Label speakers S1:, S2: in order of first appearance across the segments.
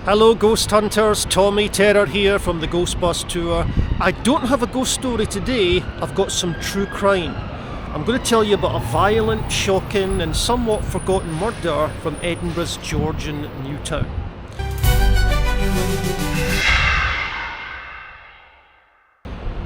S1: Hello Ghost Hunters, Tommy Terror here from the Ghost Bus Tour. I don't have a ghost story today, I've got some true crime. I'm going to tell you about a violent, shocking and somewhat forgotten murder from Edinburgh's Georgian Newtown.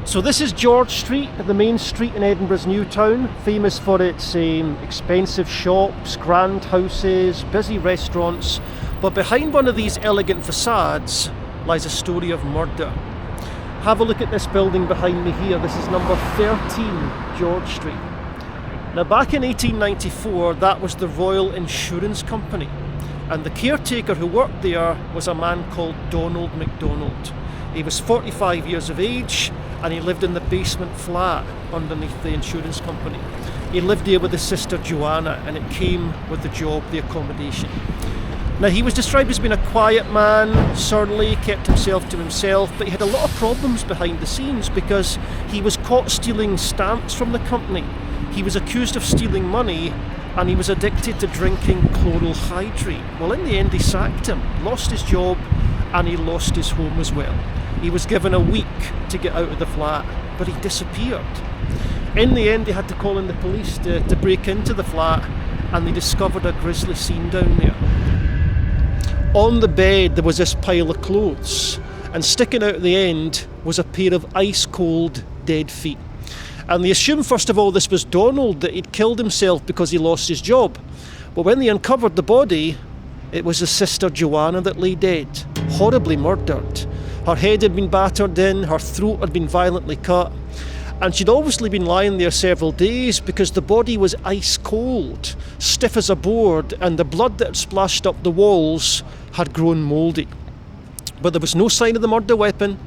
S1: So this is George Street, the main street in Edinburgh's Newtown, famous for its expensive shops, grand houses, busy restaurants. But behind one of these elegant facades lies a story of murder. Have a look at this building behind me here. This is number 13 George Street. Now back in 1894, that was the Royal Insurance Company. And the caretaker who worked there was a man called Donald MacDonald. He was 45 years of age and he lived in the basement flat underneath the insurance company. He lived there with his sister Joanna, and it came with the job, the accommodation. Now he was described as being a quiet man, surly, kept himself to himself, but he had a lot of problems behind the scenes because he was caught stealing stamps from the company. He was accused of stealing money and he was addicted to drinking chloral hydrate. Well, in the end he sacked him, lost his job and he lost his home as well. He was given a week to get out of the flat, but he disappeared. In the end they had to call in the police to break into the flat, and they discovered a grisly scene down there. On the bed there was this pile of clothes, and sticking out at the end was a pair of ice-cold dead feet. And they assumed first of all this was Donald, that he'd killed himself because he lost his job. But when they uncovered the body, it was his sister Joanna that lay dead, horribly murdered. Her head had been battered in, her throat had been violently cut, and she'd obviously been lying there several days because the body was ice cold, stiff as a board, and the blood that had splashed up the walls had grown mouldy. But there was no sign of the murder weapon,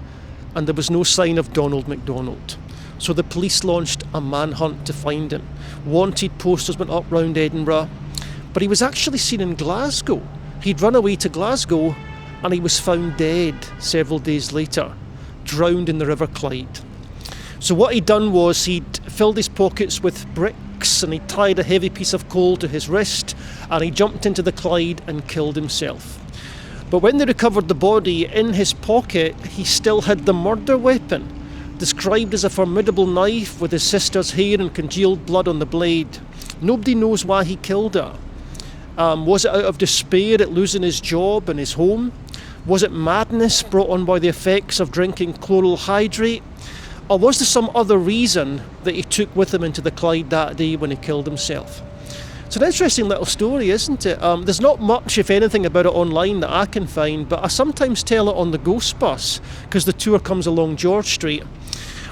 S1: and there was no sign of Donald MacDonald. So the police launched a manhunt to find him. Wanted posters went up round Edinburgh, but he was actually seen in Glasgow. He'd run away to Glasgow, and he was found dead several days later, drowned in the River Clyde. So what he'd done was he'd filled his pockets with bricks and he tied a heavy piece of coal to his wrist and he jumped into the Clyde and killed himself. But when they recovered the body, in his pocket he still had the murder weapon, described as a formidable knife with his sister's hair and congealed blood on the blade. Nobody knows why he killed her. Was it out of despair at losing his job and his home? Was it madness brought on by the effects of drinking chloral hydrate? Or was there some other reason that he took with him into the Clyde that day when he killed himself? It's an interesting little story, isn't it? There's not much, if anything, about it online that I can find, but I sometimes tell it on the Ghost Bus because the tour comes along George Street.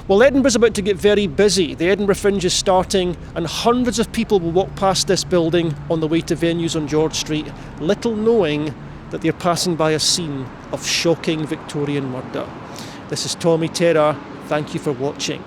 S1: Well, Edinburgh's about to get very busy. The Edinburgh Fringe is starting and hundreds of people will walk past this building on the way to venues on George Street, little knowing that they're passing by a scene of shocking Victorian murder. This is Tommy Terror. Thank you for watching.